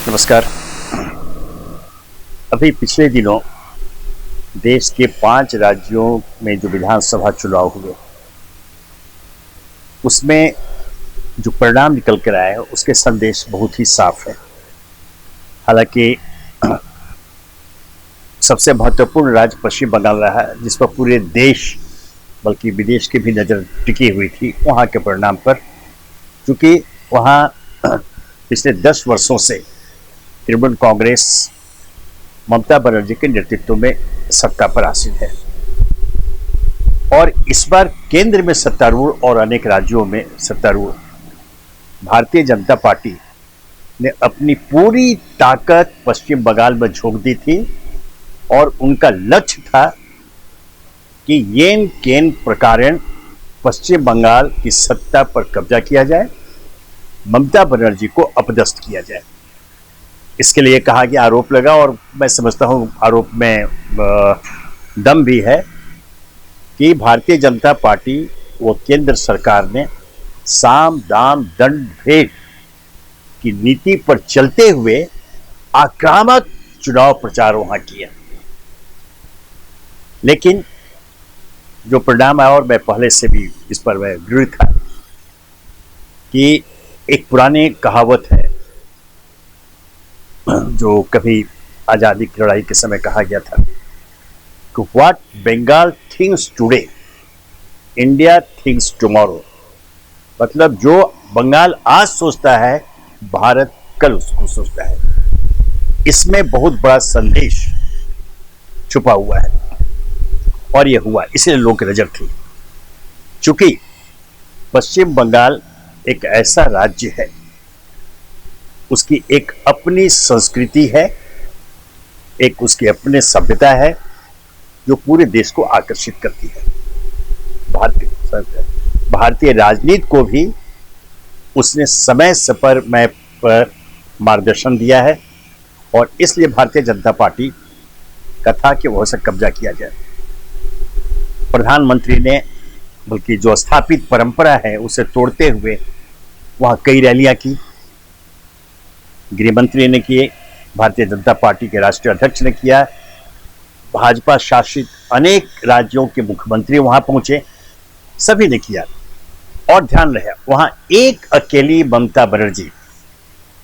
नमस्कार। अभी पिछले दिनों देश के 5 राज्यों में जो विधानसभा चुनाव हुए, उसमें जो परिणाम निकल कर आए उसके संदेश बहुत ही साफ है। हालांकि सबसे महत्वपूर्ण राज्य पश्चिम बंगाल रहा, जिस पर पूरे देश बल्कि विदेश की भी नज़र टिकी हुई थी वहाँ के परिणाम पर, क्योंकि वहाँ पिछले 10 वर्षों से तृणमूल कांग्रेस ममता बनर्जी के नेतृत्व में सत्ता पर आसीन है और इस बार केंद्र में सत्तारूढ़ और अनेक राज्यों में सत्तारूढ़ भारतीय जनता पार्टी ने अपनी पूरी ताकत पश्चिम बंगाल में झोंक दी थी और उनका लक्ष्य था कि येन केन प्रकारेण पश्चिम बंगाल की सत्ता पर कब्जा किया जाए, ममता बनर्जी को अपदस्थ किया जाए। इसके लिए कहा गया, आरोप लगा और मैं समझता हूं आरोप में दम भी है कि भारतीय जनता पार्टी व केंद्र सरकार ने साम दाम दंड भेद की नीति पर चलते हुए आक्रामक चुनाव प्रचार वहां किया। लेकिन जो परिणाम आया, और मैं पहले से भी इस पर मैं दृढ़ था कि एक पुरानी कहावत है जो कभी आज़ादी की लड़ाई के समय कहा गया था कि what Bengal thinks today India thinks tomorrow. मतलब जो बंगाल आज सोचता है भारत कल उसको सोचता है। इसमें बहुत बड़ा संदेश छुपा हुआ है और यह हुआ, इसलिए लोगों की नजर थी। चूंकि पश्चिम बंगाल एक ऐसा राज्य है, उसकी एक अपनी संस्कृति है, एक उसकी अपनी सभ्यता है जो पूरे देश को आकर्षित करती है। भारतीय राजनीति को भी उसने समय समय पर मार्गदर्शन दिया है और इसलिए भारतीय जनता पार्टी का था कि वह से कब्जा किया जाए। प्रधानमंत्री ने बल्कि जो स्थापित परंपरा है उसे तोड़ते हुए वहां कई रैलियां की, गृह मंत्री ने किए, भारतीय जनता पार्टी के राष्ट्रीय अध्यक्ष ने किया, भाजपा शासित अनेक राज्यों के मुख्यमंत्री वहां पहुंचे, सभी ने किया। और ध्यान रहे, वहां एक अकेली ममता बनर्जी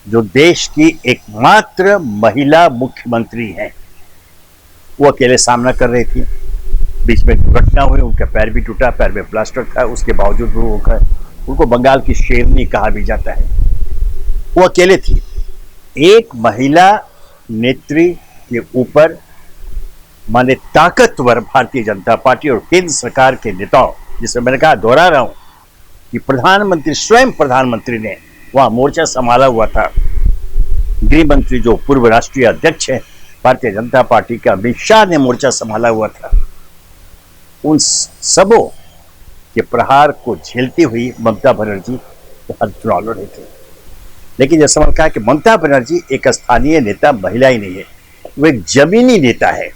जो देश की एकमात्र महिला मुख्यमंत्री हैं, वो अकेले सामना कर रही थी। बीच में दुर्घटना हुई, उनका पैर भी टूटा, पैर में प्लास्टर था, उसके बावजूद उनको बंगाल की शेरनी कहा भी जाता है। वो अकेले थी। एक महिला नेत्री के ऊपर माने ताकतवर भारतीय जनता पार्टी और केंद्र सरकार के नेताओं, जिसे मैंने कहा, दोहरा रहा हूं कि प्रधानमंत्री, स्वयं प्रधानमंत्री ने वहां मोर्चा संभाला हुआ था। गृह मंत्री जो पूर्व राष्ट्रीय अध्यक्ष है भारतीय जनता पार्टी का अमित शाह ने मोर्चा संभाला हुआ था। उन सबों के प्रहार को झेलती हुई ममता बनर्जी चुनाव लड़ रहे थे। लेकिन जैसा मैंने कहा कि ममता बनर्जी एक स्थानीय नेता, महिला ही नहीं है, वो एक जमीनी नेता है।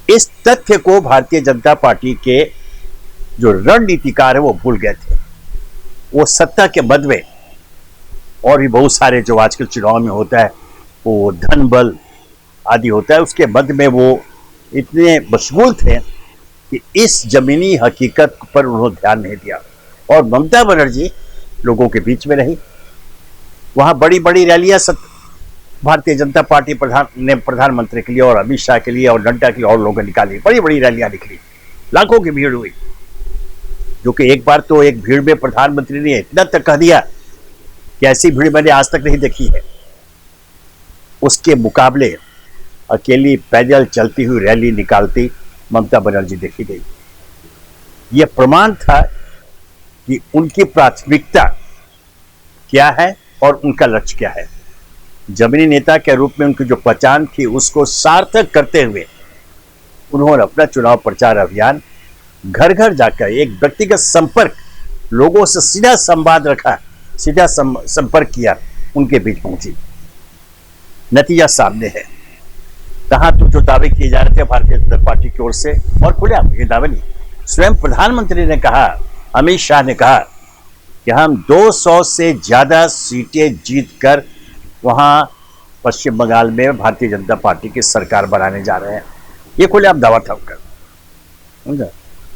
इस तथ्य को भारतीय जनता पार्टी के जो रणनीतिकार है वो भूल गए थे। वो सत्ता के मद में और भी बहुत सारे जो आजकल चुनाव में होता है, वो धन बल आदि होता है, उसके मद में वो इतने मशगूल थे कि इस जमीनी हकीकत पर उन्होंने ध्यान नहीं दिया। और ममता बनर्जी लोगों के बीच में रही, वहां बड़ी बड़ी रैलियां भारतीय जनता पार्टी ने प्रधानमंत्री के लिए और अमित शाह के लिए और नड्डा के लिए और लोगों ने निकाली, बड़ी बड़ी रैलियां निकली, लाखों की भीड़ हुई। जो कि एक बार तो एक भीड़ में प्रधानमंत्री ने इतना तक कह दिया कि ऐसी भीड़ मैंने आज तक नहीं देखी है। उसके मुकाबले अकेली पैदल चलती हुई रैली निकालती ममता बनर्जी देखी गई। यह प्रमाण था कि उनकी प्राथमिकता क्या है और उनका लक्ष्य क्या है। जमीनी नेता के रूप में उनकी जो पहचान थी उसको सार्थक करते हुए उन्होंने अपना चुनाव प्रचार अभियान घर घर जाकर एक व्यक्तिगत संपर्क, लोगों से सीधा संवाद रखा, सीधा संपर्क किया, उनके बीच पहुंची। नतीजा सामने है। कहां तो जो दावे किए जा रहे थे भारतीय जनता पार्टी की ओर से, और खुलेआम ये दावे नहीं, स्वयं प्रधानमंत्री ने कहा, अमित शाह ने कहा कि हम 200 से ज्यादा सीटें जीतकर वहां पश्चिम बंगाल में भारतीय जनता पार्टी की सरकार बनाने जा रहे हैं। ये खुलेआम दावा था उनका।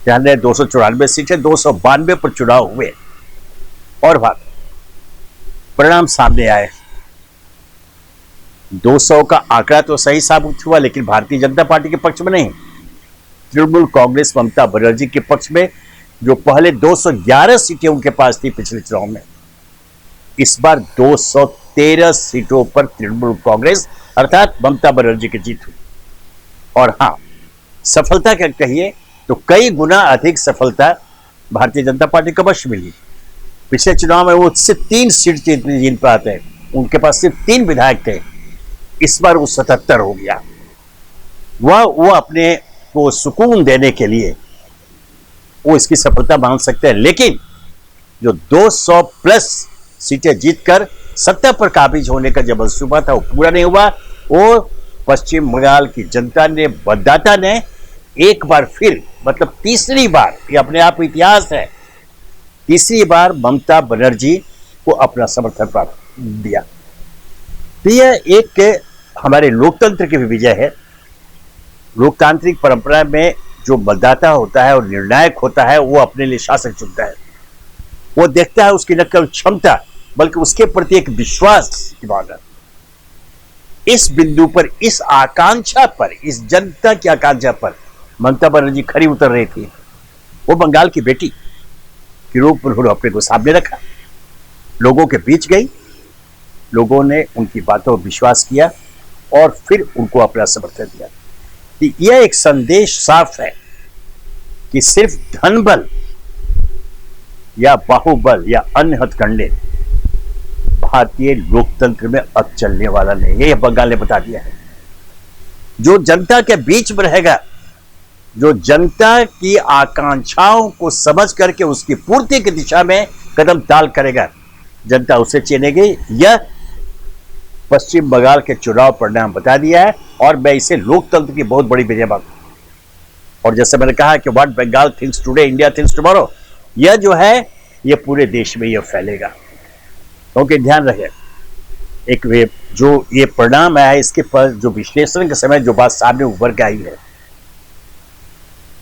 ध्यान रहे 294 सीटें 292 पर चुनाव हुए और बात परिणाम सामने आए। 200 का आंकड़ा तो सही साबित हुआ, लेकिन भारतीय जनता पार्टी के पक्ष में नहीं, तृणमूल कांग्रेस ममता बनर्जी के पक्ष में, जो पहले 211 सीटें उनके पास थी पिछले चुनाव में, इस बार 213 सीटों पर तृणमूल कांग्रेस अर्थात ममता बनर्जी की जीत हुई। और हां, सफलता क्या कहिए तो कई गुना अधिक सफलता भारतीय जनता पार्टी को अवश्य मिली। पिछले चुनाव में वो सिर्फ 3 सीट जीत पाते हैं, उनके पास सिर्फ 3 विधायक थे, इस बार वो 77 हो गया। वो अपने को सुकून देने के लिए वो इसकी सफलता मान सकते हैं, लेकिन जो 200 प्लस सीटें जीतकर सत्ता पर काबिज होने का जो मंसूबा था वो पूरा नहीं हुआ। वो पश्चिम बंगाल की जनता ने, मतदाता ने एक बार फिर, मतलब तीसरी बार, ये अपने आप इतिहास है, तीसरी बार ममता बनर्जी को अपना समर्थन प्राप्त दिया। तो यह एक हमारे लोकतंत्र की भी विजय है। लोकतांत्रिक परंपरा में जो मतदाता होता है और निर्णायक होता है, वो अपने लिए शासक चुनता है। वो देखता है उसकी न केवल क्षमता बल्कि उसके प्रति एक विश्वास की भावना। इस बिंदु पर, इस आकांक्षा पर, इस जनता की आकांक्षा पर ममता बनर्जी खरी उतर रही थी। वो बंगाल की बेटी के रूप में उन्होंने अपने को सामने रखा, लोगों के बीच गई, लोगों ने उनकी बातों पर विश्वास किया और फिर उनको अपना समर्थन दिया। यह एक संदेश साफ है कि सिर्फ धन बल या बाहुबल या अन्य हथकंडे भारतीय लोकतंत्र में अब चलने वाला नहीं है। यह बंगाल ने बता दिया है। जो जनता के बीच में रहेगा, जो जनता की आकांक्षाओं को समझ करके उसकी पूर्ति की दिशा में कदम ताल करेगा, जनता उसे चुनेगी। यह पश्चिम बंगाल के चुनाव परिणाम बता दिया है और मैं इसे लोकतंत्र की बहुत बड़ी विजय मानता हूं। और जैसे मैंने कहा कि what Bengal thinks today India thinks tomorrow, यह जो है यह पूरे देश में यह फैलेगा। क्योंकि ध्यान रहे, एक जो ये परिणाम आया है, इसके पर जो विश्लेषण के समय जो बात सामने उभर के आई है,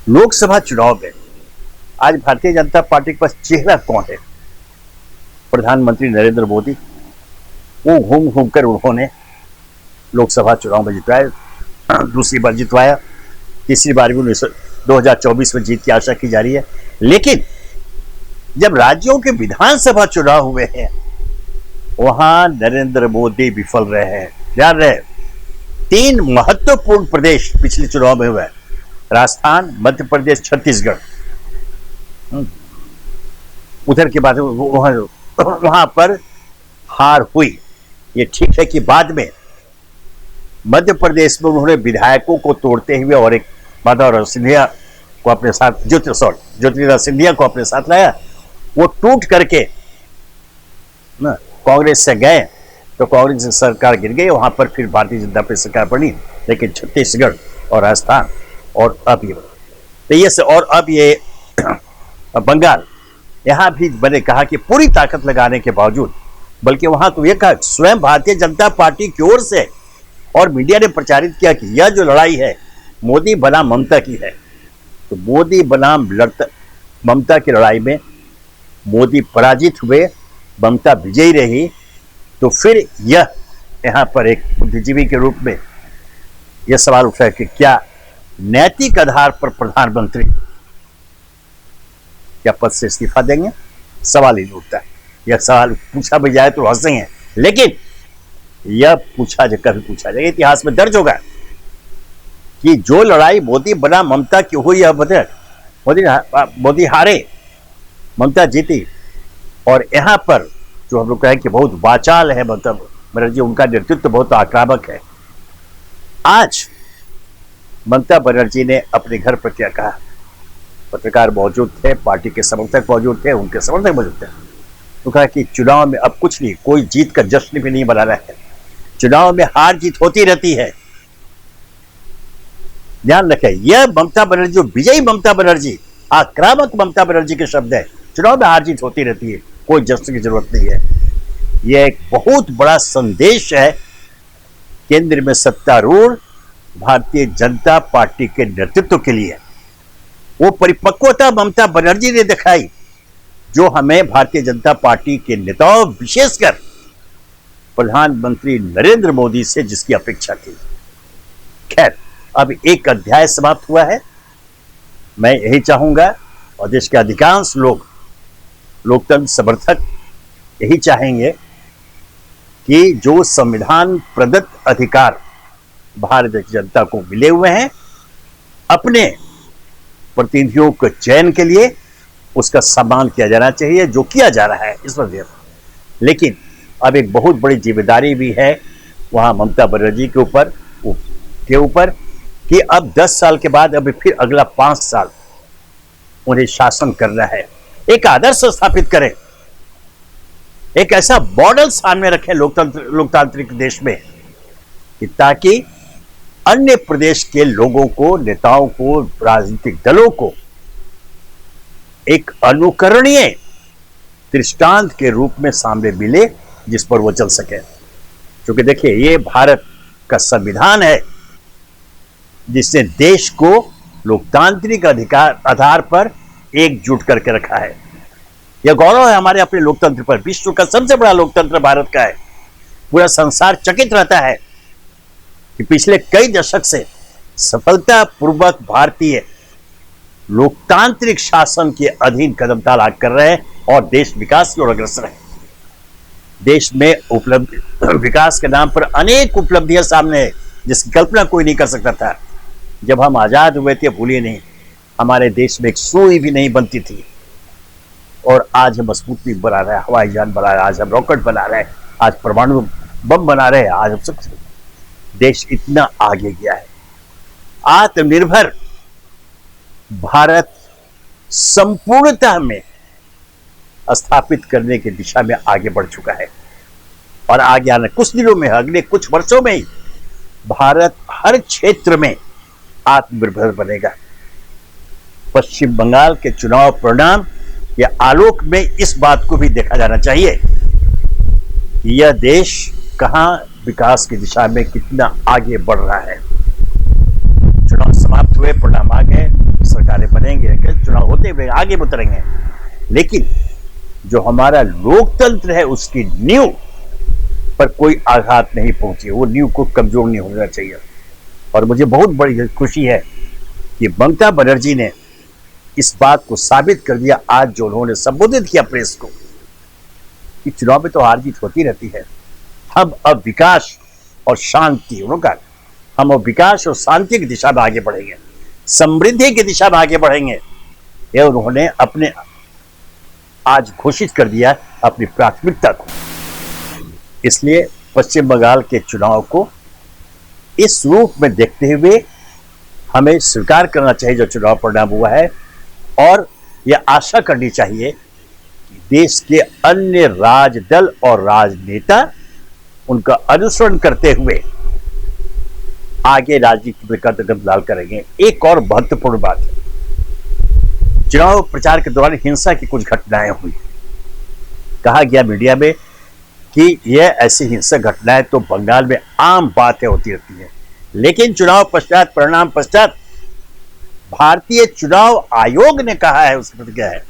लोकसभा चुनाव में आज भारतीय जनता पार्टी के पास चेहरा कौन है? प्रधानमंत्री नरेंद्र मोदी। वो घूम घूम कर उन्होंने लोकसभा चुनाव में जितवाया, दूसरी बार जितवाया, तीसरी बार भी 2024 में जीत की आशा की जा रही है। लेकिन जब राज्यों के विधानसभा चुनाव हुए हैं, वहां नरेंद्र मोदी विफल रहे हैं। ध्यान रहे, 3 महत्वपूर्ण प्रदेश पिछले चुनाव में हुए, राजस्थान, मध्य प्रदेश, छत्तीसगढ़। उधर के बाद वहां पर हार हुई। ये ठीक है कि बाद में मध्य प्रदेश में उन्होंने विधायकों को तोड़ते हुए और एक माधवराव सिंधिया को अपने साथ, ज्योतिरादित्य सिंधिया को अपने साथ लाया। वो टूट करके कांग्रेस से गए तो कांग्रेस की सरकार गिर गई। वहां पर फिर भारतीय जनता पार्टी सरकार बनी। लेकिन छत्तीसगढ़ और राजस्थान और अब ये बंगाल, यहां भी मैंने कहा कि पूरी ताकत लगाने के बावजूद, बल्कि वहां तो यह कहा स्वयं भारतीय जनता पार्टी की ओर से और मीडिया ने प्रचारित किया कि यह जो लड़ाई है मोदी बनाम ममता की है। तो मोदी बनाम ममता की लड़ाई में मोदी पराजित हुए, ममता विजयी रही। तो फिर यह यहां पर एक बुद्धिजीवी के रूप में यह सवाल उठा है कि क्या नैतिक आधार पर प्रधानमंत्री क्या पद से इस्तीफा देंगे? सवाल ही उठता है। यह सवाल पूछा भी जाए तो हंसेंगे, लेकिन यह कभी पूछा जाए, इतिहास में दर्ज होगा कि जो लड़ाई मोदी बना ममता की हुई, यह मोदी हारे, ममता जीती। और यहां पर जो हम लोग कहें कि बहुत वाचाल है ममता बनर्जी, उनका नेतृत्व बहुत आक्रामक है। आज ममता बनर्जी ने अपने घर पर क्या कहा? पत्रकार मौजूद थे, पार्टी के समर्थक मौजूद थे, उनके समर्थक मौजूद थे। तो कहा कि चुनाव में अब कुछ नहीं, कोई जीत का जश्न भी नहीं मना रहा है, चुनाव में हार जीत होती रहती है। ध्यान रखें, यह ममता बनर्जी, जो विजयी ममता बनर्जी, आक्रामक ममता बनर्जी के शब्द है। चुनाव में हार जीत होती रहती है, कोई जश्न की जरूरत नहीं है। यह एक बहुत बड़ा संदेश है केंद्र में सत्तारूढ़ भारतीय जनता पार्टी के नेतृत्व के लिए। वो परिपक्वता ममता बनर्जी ने दिखाई जो हमें भारतीय जनता पार्टी के नेताओं, विशेषकर प्रधानमंत्री नरेंद्र मोदी से जिसकी अपेक्षा थी। खैर, अब एक अध्याय समाप्त हुआ है। मैं यही चाहूंगा और देश के अधिकांश लोग, लोकतंत्र समर्थक यही चाहेंगे कि जो संविधान प्रदत्त अधिकार भारतीय जनता को मिले हुए हैं, अपने प्रतिनिधियों के चयन के लिए उसका सम्मान किया जाना चाहिए, जो किया जा रहा है इस वजह से। लेकिन अब एक बहुत बड़ी जिम्मेदारी भी है वहां ममता बनर्जी के ऊपर कि अब 10 साल के बाद अब फिर अगला 5 साल उन्हें शासन करना है। एक आदर्श स्थापित करें, एक ऐसा मॉडल सामने रखें लोकतांत्रिक देश में कि ताकि अन्य प्रदेश के लोगों को, नेताओं को, राजनीतिक दलों को एक अनुकरणीय दृष्टांत के रूप में सामने मिले जिस पर वो चल सके। क्योंकि देखिए, ये भारत का संविधान है जिसने देश को लोकतांत्रिक अधिकार आधार पर एकजुट करके रखा है। यह गौरव है हमारे अपने लोकतंत्र पर। विश्व का सबसे बड़ा लोकतंत्र भारत का है। पूरा संसार चकित रहता है कि पिछले कई दशक से सफलतापूर्वक भारतीय लोकतांत्रिक शासन के अधीन कदम तालाक कर रहे हैं और देश विकास की ओर अग्रसर है। देश में विकास के नाम पर अनेक उपलब्धियां सामने है जिसकी कल्पना कोई नहीं कर सकता था। जब हम आजाद हुए थे, भूलिए नहीं, हमारे देश में एक सुई भी नहीं बनती थी और आज हम स्पुतनिक बना रहे हैं, हवाई जहाज बना रहे हैं, आज हम रॉकेट बना रहे हैं, आज परमाणु बम बना रहे हैं, आज हम सब देश इतना आगे गया है। आत्मनिर्भर भारत संपूर्णता में स्थापित करने की दिशा में आगे बढ़ चुका है और आगे आने कुछ दिनों में, अगले कुछ वर्षों में ही भारत हर क्षेत्र में आत्मनिर्भर बनेगा। पश्चिम बंगाल के चुनाव परिणाम या आलोक में इस बात को भी देखा जाना चाहिए कि यह देश कहां विकास की दिशा में कितना आगे बढ़ रहा है। चुनाव समाप्त हुए, परिणाम आ गए, सरकारें बनेंगे, चुनाव होते हुए आगे उतरेंगे, लेकिन जो हमारा लोकतंत्र है उसकी नींव पर कोई आघात नहीं पहुंची। वो नींव को कमजोर नहीं होना चाहिए। और मुझे बहुत बड़ी खुशी है कि ममता बनर्जी ने इस बात को साबित कर दिया आज जो उन्होंने संबोधित किया प्रेस को कि चुनाव में तो हार जीत होती रहती है, हम अब विकास और शांति, उन्होंने हम अब विकास और शांति की दिशा में आगे बढ़ेंगे, समृद्धि की दिशा में आगे बढ़ेंगे। यह उन्होंने अपने आज घोषित कर दिया अपनी प्राथमिकता को। इसलिए पश्चिम बंगाल के चुनाव को इस रूप में देखते हुए हमें स्वीकार करना चाहिए जो चुनाव परिणाम हुआ है, और यह आशा करनी चाहिए कि देश के अन्य राजदल और राजनेता उनका अनुसरण करते हुए आगे राजनीति में कदम डाल करेंगे। एक और महत्वपूर्ण बात है, चुनाव प्रचार के दौरान हिंसा की कुछ घटनाएं हुई। कहा गया मीडिया में कि यह ऐसी हिंसक घटनाएं तो बंगाल में आम बातें होती रहती हैं, लेकिन चुनाव पश्चात, परिणाम पश्चात भारतीय चुनाव आयोग ने कहा है, उसकी प्रतिक्रिया है,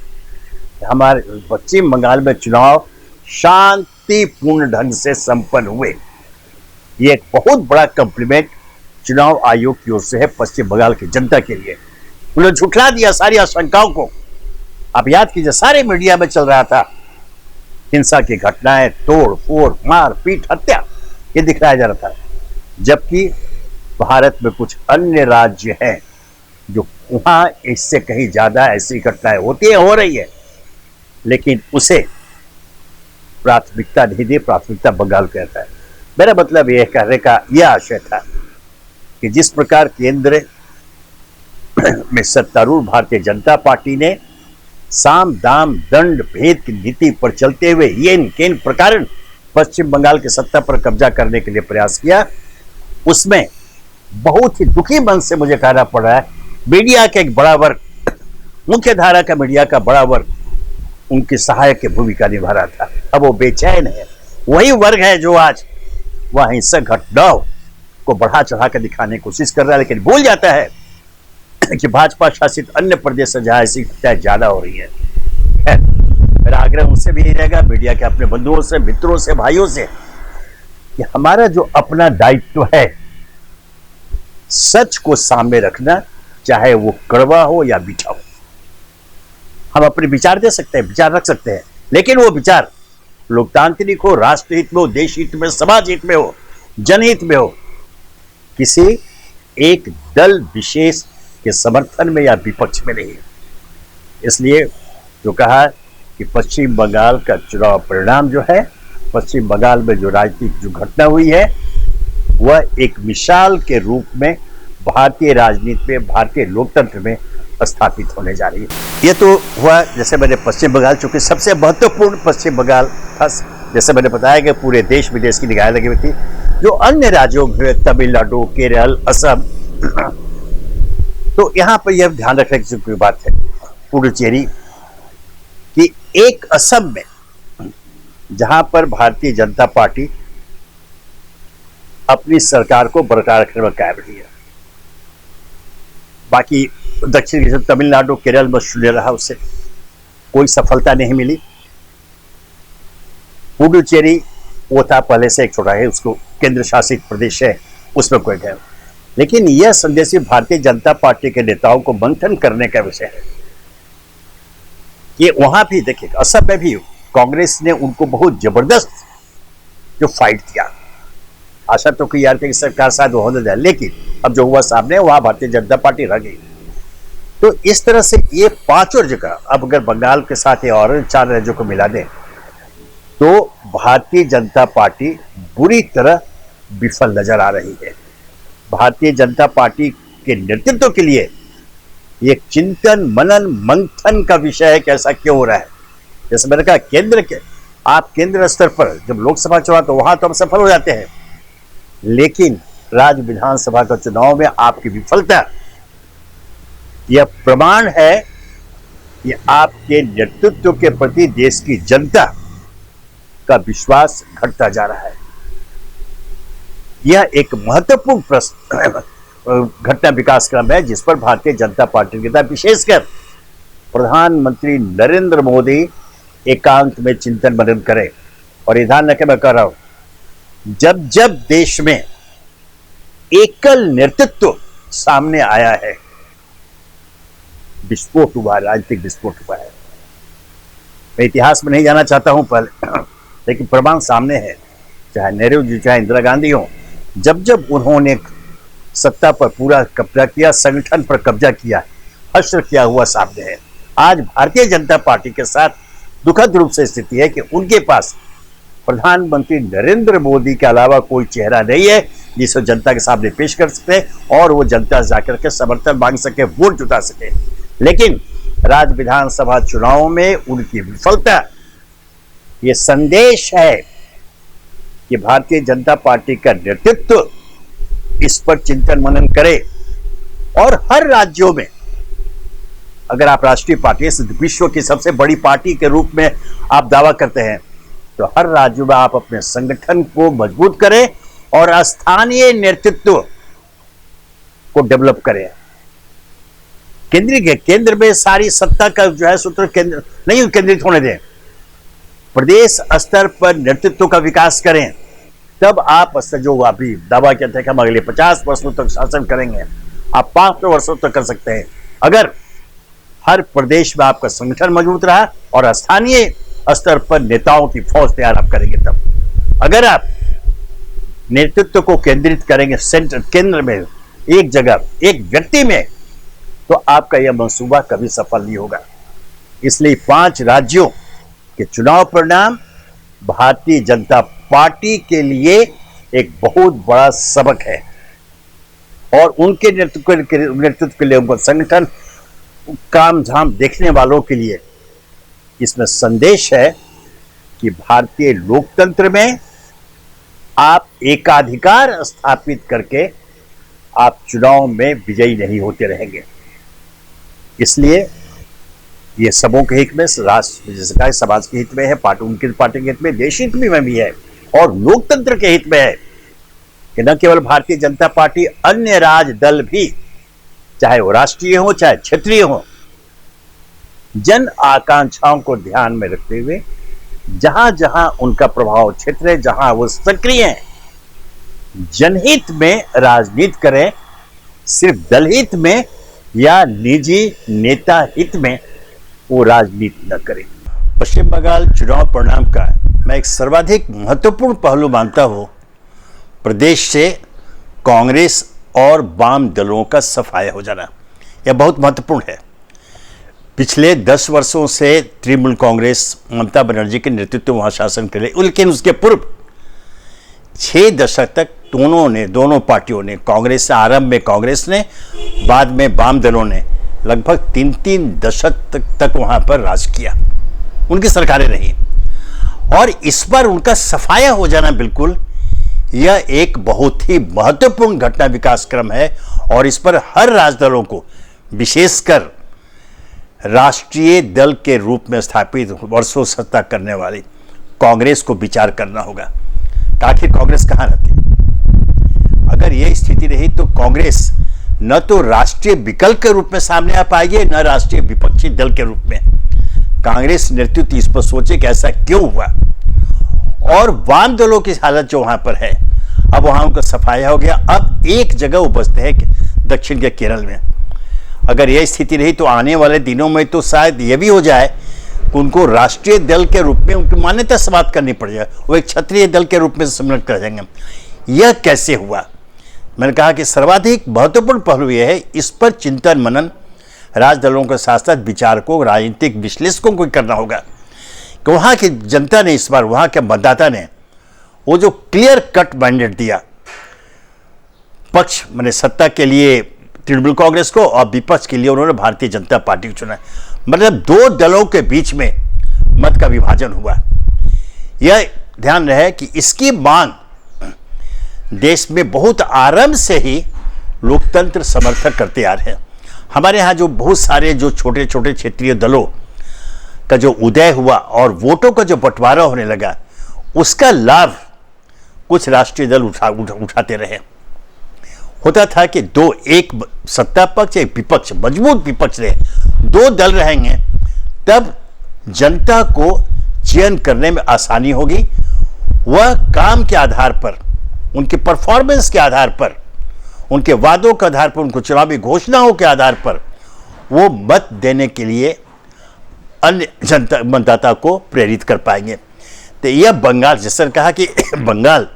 हमारे पश्चिम बंगाल में चुनाव शांतिपूर्ण ढंग से संपन्न हुए। ये एक बहुत बड़ा कॉम्प्लीमेंट चुनाव आयोग की ओर से है पश्चिम बंगाल की जनता के लिए। उन्होंने झुठला दिया सारी आशंकाओं को। आप याद कीजिए, सारे मीडिया में चल रहा था हिंसा की घटनाएं, तोड़ फोड़, मार पीट, हत्या, ये दिखाया जा रहा था, जबकि भारत में कुछ अन्य राज्य हैं जो वहां इससे कहीं ज्यादा ऐसी घटनाएं होती है, हो रही है, लेकिन उसे प्राथमिकता नहीं दी। प्राथमिकता बंगाल कहता है। मेरा मतलब यह कहने का यह आशय था कि जिस प्रकार केंद्र में सत्तारूढ़ भारतीय जनता पार्टी ने साम दाम दंड भेद की नीति पर चलते हुए येन केन प्रकार पश्चिम बंगाल की सत्ता पर कब्जा करने के लिए प्रयास किया, उसमें बहुत ही दुखी मन से मुझे कहना पड़ रहा है मीडिया का एक बड़ा वर्ग, मुख्य धारा का मीडिया का बड़ा वर्ग उनकी सहायक की भूमिका निभा रहा था। अब वो बेचैन है, वही वर्ग है जो आज वह हिंसक घटनाओं को बढ़ा चढ़ा कर दिखाने की कोशिश कर रहा है, लेकिन भूल जाता है कि भाजपा शासित अन्य प्रदेश से जहां ऐसी घटनाएं ज्यादा हो रही है। मेरा आग्रह उनसे भी यही रहेगा, मीडिया के अपने बंधुओं से, मित्रों से, भाइयों से, कि हमारा जो अपना दायित्व है सच को सामने रखना, चाहे वो कड़वा हो या मीठा हो। हम अपने विचार दे सकते हैं, विचार रख सकते हैं, लेकिन वो विचार लोकतांत्रिक हो, राष्ट्र हित में हो, देश हित में, समाज हित में हो, जनहित में हो, किसी एक दल विशेष के समर्थन में या विपक्ष में नहीं। इसलिए जो कहा कि पश्चिम बंगाल का चुनाव परिणाम जो है, पश्चिम बंगाल में जो राजनीतिक जो घटना हुई है, वह एक मिसाल के रूप में भारतीय राजनीति में, भारतीय लोकतंत्र में स्थापित होने जा रही है। ये तो हुआ जैसे मैंने पश्चिम बंगाल, चूंकि सबसे महत्वपूर्ण पश्चिम बंगाल था, जैसे मैंने बताया कि पूरे देश विदेश की निगाहें लगी हुई थी। जो अन्य राज्यों में तमिलनाडु, केरल, असम, तो यहां पर यह ध्यान रखने की बात है पुडुचेरी कि एक असम में जहां पर भारतीय जनता पार्टी अपनी सरकार को बरकरार रखने में कायम रही है, बाकी दक्षिण तमिलनाडु, केरल में शून्य रहा, उससे कोई सफलता नहीं मिली। पुडुचेरी वो था पहले से एक छोटा है, उसको केंद्र शासित प्रदेश है, उसमें कोई गया। लेकिन यह संदेश भारतीय जनता पार्टी के नेताओं को मंथन करने का विषय है कि वहां भी देखिए, असम में भी कांग्रेस ने उनको बहुत जबरदस्त जो फाइट किया। आशा तो की यार कि सरकार शायद होने जाए, लेकिन अब जो हुआ सामने, वहां भारतीय जनता पार्टी रह गई। तो इस तरह से ये पांचों जगह, अब अगर बंगाल के साथ और 4 राज्यों को मिला दें, तो भारतीय जनता पार्टी बुरी तरह विफल नजर आ रही है। भारतीय जनता पार्टी के नेतृत्व के लिए ये चिंतन, मनन, मंथन का विषय है कि ऐसा क्यों हो रहा है। जैसे मैंने कहा, केंद्र के आप केंद्र स्तर पर जब लोकसभा चुनाव, तो वहां तो हम सफल हो जाते हैं, लेकिन राज्य विधानसभा का चुनाव में आपकी विफलता यह प्रमाण है कि आपके नेतृत्व के प्रति देश की जनता का विश्वास घटता जा रहा है। यह एक महत्वपूर्ण प्रश्न घटना विकास क्रम है जिस पर भारतीय जनता पार्टी के नेता, विशेषकर प्रधानमंत्री नरेंद्र मोदी, एकांत में चिंतन मनन करें। और ये ध्यान रखें, मैं कह रहा हूं, जब जब देश में एकल नेतृत्व सामने आया है, विस्फोट हुआ, राजनीतिक विस्फोट हुआ है। मैं इतिहास में नहीं जाना चाहता हूं पहले, लेकिन प्रमाण सामने है। चाहे नेहरू जी, चाहे इंदिरा गांधी हो, जब जब उन्होंने सत्ता पर पूरा कब्जा किया, संगठन पर कब्जा किया, हश्र किया हुआ सामने है। आज भारतीय जनता पार्टी के साथ दुखद रूप से स्थिति है कि उनके पास प्रधानमंत्री नरेंद्र मोदी के अलावा कोई चेहरा नहीं है जिसे जनता के सामने पेश कर सके और वो जनता से जाकर के समर्थन मांग सके, वोट जुटा सके। लेकिन राज्य विधानसभा चुनाव में उनकी विफलता ये संदेश है कि भारतीय जनता पार्टी का नेतृत्व इस पर चिंतन मनन करे। और हर राज्यों में, अगर आप राष्ट्रीय पार्टी, विश्व की सबसे बड़ी पार्टी के रूप में आप दावा करते हैं, तो हर राज्य में आप अपने संगठन को मजबूत करें और स्थानीय नेतृत्व को डेवलप करें। केंद्र में सारी सत्ता का जो है सूत्र केंद्र नहीं केंद्रित होने दें। प्रदेश स्तर पर नेतृत्व का विकास करें, तब आप जो अभी दावा कहते हैं कि हम अगले 50 वर्षों तक शासन करेंगे, आप 500 वर्षों तक कर सकते हैं। अगर हर प्रदेश में आपका संगठन मजबूत रहा और स्थानीय स्तर पर नेताओं की फौज तैयार आप करेंगे, तब अगर आप नेतृत्व को केंद्रित करेंगे केंद्र में, एक जगह, एक व्यक्ति में, तो आपका यह मंसूबा कभी सफल नहीं होगा। इसलिए 5 राज्यों के चुनाव परिणाम भारतीय जनता पार्टी के लिए एक बहुत बड़ा सबक है और उनके नेतृत्व के लिए, उनका संगठन काम झाम देखने वालों के लिए इसमें संदेश है कि भारतीय लोकतंत्र में आप एकाधिकार स्थापित करके आप चुनाव में विजयी नहीं होते रहेंगे। इसलिए ये सबों के हित में, राष्ट्र जैसे कहा, समाज के हित में है, उनके पार्टी के हित में, देश हित में भी है और लोकतंत्र के हित में है कि न केवल भारतीय जनता पार्टी, अन्य राज दल भी, चाहे वो राष्ट्रीय हो चाहे क्षेत्रीय हो, जन आकांक्षाओं को ध्यान में रखते हुए जहां जहां उनका प्रभाव क्षेत्र है, जहां वो सक्रिय हैं, जनहित में राजनीति करें, सिर्फ दलहित में या निजी नेता हित में वो राजनीति न करें। पश्चिम बंगाल चुनाव परिणाम का मैं एक सर्वाधिक महत्वपूर्ण पहलू मानता हूं प्रदेश से कांग्रेस और वाम दलों का सफाया हो जाना। यह बहुत महत्वपूर्ण है। पिछले 10 वर्षों से तृणमूल कांग्रेस ममता बनर्जी के नेतृत्व में वहां शासन कर रही, लेकिन उसके पूर्व 6 दशक तक दोनों पार्टियों ने, कांग्रेस से आरंभ में कांग्रेस ने, बाद में वाम दलों ने लगभग 3-3 दशक तक वहां पर राज किया, उनकी सरकारें रही। और इस बार उनका सफाया हो जाना, बिल्कुल यह एक बहुत ही महत्वपूर्ण घटना विकास क्रम है और इस पर हर राजदलों को, विशेषकर राष्ट्रीय दल के रूप में स्थापित वर्षों सत्ता करने वाली कांग्रेस को विचार करना होगा। आखिर कांग्रेस कहां रहती? अगर यह स्थिति रही तो कांग्रेस न तो राष्ट्रीय विकल्प के रूप में सामने आ पाएगी, न राष्ट्रीय विपक्षी दल के रूप में। कांग्रेस नेतृत्व इस पर सोचे कि ऐसा क्यों हुआ। और वाम दलों की हालत जो वहां पर है, अब वहां उनका सफाया हो गया। अब एक जगह वो बचते हैं दक्षिण के केरल में। अगर यह स्थिति रही तो आने वाले दिनों में तो शायद यह भी हो जाए कि उनको राष्ट्रीय दल के रूप में उनकी मान्यता समाप्त करनी पड़ जाए, वो एक क्षत्रिय दल के रूप में सम्मिलित कर जाएंगे। यह कैसे हुआ? मैंने कहा कि सर्वाधिक महत्वपूर्ण पहलू यह है, इस पर चिंतन मनन राजदलों के साथ साथ विचारकों, राजनीतिक विश्लेषकों को करना होगा कि वहां की जनता ने इस बार, वहां के मतदाता ने वो जो क्लियर कट मैंडेट दिया, पक्ष मैंने सत्ता के लिए तृणमूल कांग्रेस को और विपक्ष के लिए उन्होंने भारतीय जनता पार्टी को चुना। मतलब 2 दलों के बीच में मत का विभाजन हुआ। यह ध्यान रहे कि इसकी मांग देश में बहुत आरंभ से ही लोकतंत्र समर्थक करते आ रहे हैं। हमारे यहाँ जो बहुत सारे जो छोटे छोटे क्षेत्रीय दलों का जो उदय हुआ और वोटों का जो बंटवारा होने लगा, उसका लाभ कुछ राष्ट्रीय दल उठाते रहे। होता था कि एक सत्ता पक्ष, एक विपक्ष, मजबूत विपक्ष रहे, 2 दल रहेंगे, तब जनता को चयन करने में आसानी होगी। वह काम के आधार पर, उनके परफॉर्मेंस के आधार पर, उनके वादों के आधार पर, उनको चुनावी घोषणाओं के आधार पर वो मत देने के लिए अन्य जनता मतदाता को प्रेरित कर पाएंगे। तो यह बंगाल, जैसे कहा कि बंगाल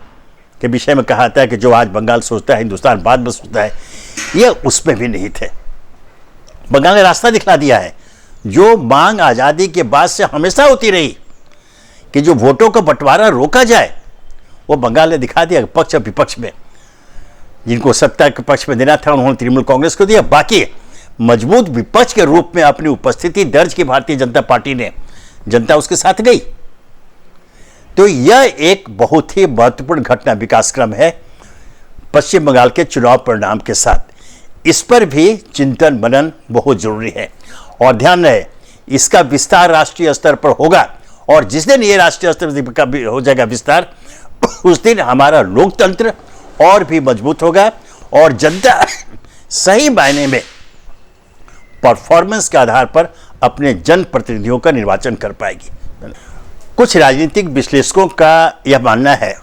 के विषय में कहा था कि जो आज बंगाल सोचता है हिंदुस्तान बाद में सोचता है, यह उसमें भी नहीं थे। बंगाल ने रास्ता दिखला दिया है। जो मांग आज़ादी के बाद से हमेशा होती रही कि जो वोटों का बंटवारा रोका जाए, वो बंगाल ने दिखा दिया। पक्ष और विपक्ष में जिनको सत्ता के पक्ष में देना था उन्होंने तृणमूल कांग्रेस को दिया, बाकी मजबूत विपक्ष के रूप में अपनी उपस्थिति दर्ज की भारतीय जनता पार्टी ने, जनता उसके साथ गई। तो यह एक बहुत ही महत्वपूर्ण घटना विकास क्रम है पश्चिम बंगाल के चुनाव परिणाम के साथ। इस पर भी चिंतन मनन बहुत जरूरी है और ध्यान रहे, इसका विस्तार राष्ट्रीय स्तर पर होगा और जिस दिन ये राष्ट्रीय स्तर पर हो जाएगा विस्तार, उस दिन हमारा लोकतंत्र और भी मजबूत होगा और जनता सही मायने में परफॉर्मेंस के आधार पर अपने जनप्रतिनिधियों का निर्वाचन कर पाएगी। कुछ राजनीतिक विश्लेषकों का यह मानना है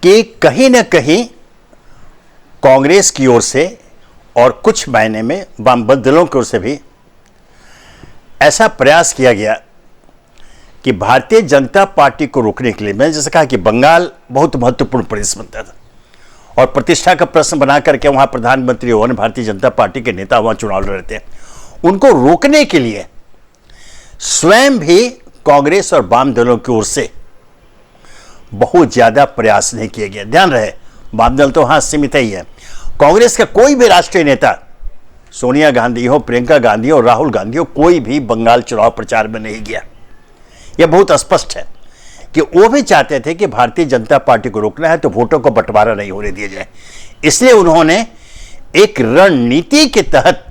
कि कहीं न कहीं कांग्रेस की ओर से और कुछ मायने में वाम दलों की ओर से भी ऐसा प्रयास किया गया कि भारतीय जनता पार्टी को रोकने के लिए, मैंने जैसे कहा कि बंगाल बहुत महत्वपूर्ण प्रदेश बनता था और प्रतिष्ठा का प्रश्न बना करके वहां प्रधानमंत्री और भारतीय जनता पार्टी के नेता वहां चुनाव लड़ रहे थे। उनको रोकने के लिए स्वयं भी कांग्रेस और वाम दलों की ओर से बहुत ज्यादा प्रयास नहीं किए गए। ध्यान रहे, वाम दल तो वहां सीमित ही है। कांग्रेस का कोई भी राष्ट्रीय नेता, सोनिया गांधी हो, प्रियंका गांधी हो, राहुल गांधी हो, कोई भी बंगाल चुनाव प्रचार में नहीं गया। यह बहुत स्पष्ट है कि वो भी चाहते थे कि भारतीय जनता पार्टी को रोकना है तो वोटों को बंटवारा नहीं होने दिया जाए। इसलिए उन्होंने एक रणनीति के तहत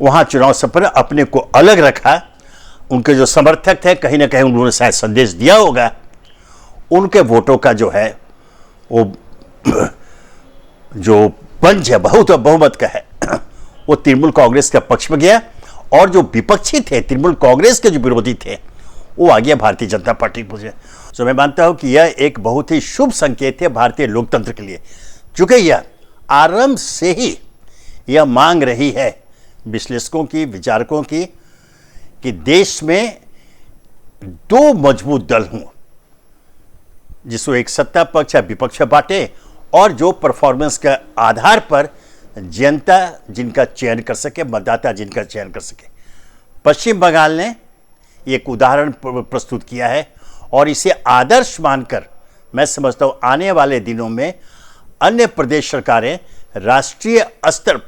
वहां चुनाव सफर अपने को अलग रखा उनके जो समर्थक थे, कहीं ना कहीं उन्होंने शायद संदेश दिया होगा, उनके वोटों का जो है वो जो पंच है बहुत बहुमत का है वो तृणमूल कांग्रेस के पक्ष में गया, और जो विपक्षी थे, तृणमूल कांग्रेस के जो विरोधी थे, वो आ गया भारतीय जनता पार्टी पहुंचे। तो मैं मानता हूं कि यह एक बहुत ही शुभ संकेत है भारतीय लोकतंत्र के लिए, चूंकि यह आरंभ से ही यह मांग रही है विश्लेषकों की, विचारकों की, कि देश में दो मजबूत दल हों, जिसको एक सत्ता पक्ष या विपक्ष बांटे, और जो परफॉर्मेंस के आधार पर जनता जिनका चयन कर सके, मतदाता जिनका चयन कर सके। पश्चिम बंगाल ने एक उदाहरण प्रस्तुत किया है, और इसे आदर्श मानकर मैं समझता हूं आने वाले दिनों में अन्य प्रदेश सरकारें राष्ट्रीय स्तर,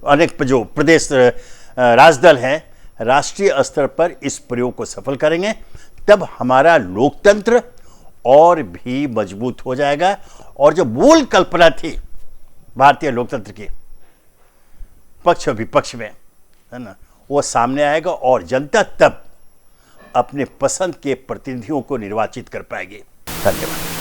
अनेक जो प्रदेश राजदल हैं, राष्ट्रीय स्तर पर इस प्रयोग को सफल करेंगे, तब हमारा लोकतंत्र और भी मजबूत हो जाएगा, और जो मूल कल्पना थी भारतीय लोकतंत्र की, पक्ष विपक्ष में, है ना, वो सामने आएगा, और जनता तब अपने पसंद के प्रतिनिधियों को निर्वाचित कर पाएगी। धन्यवाद।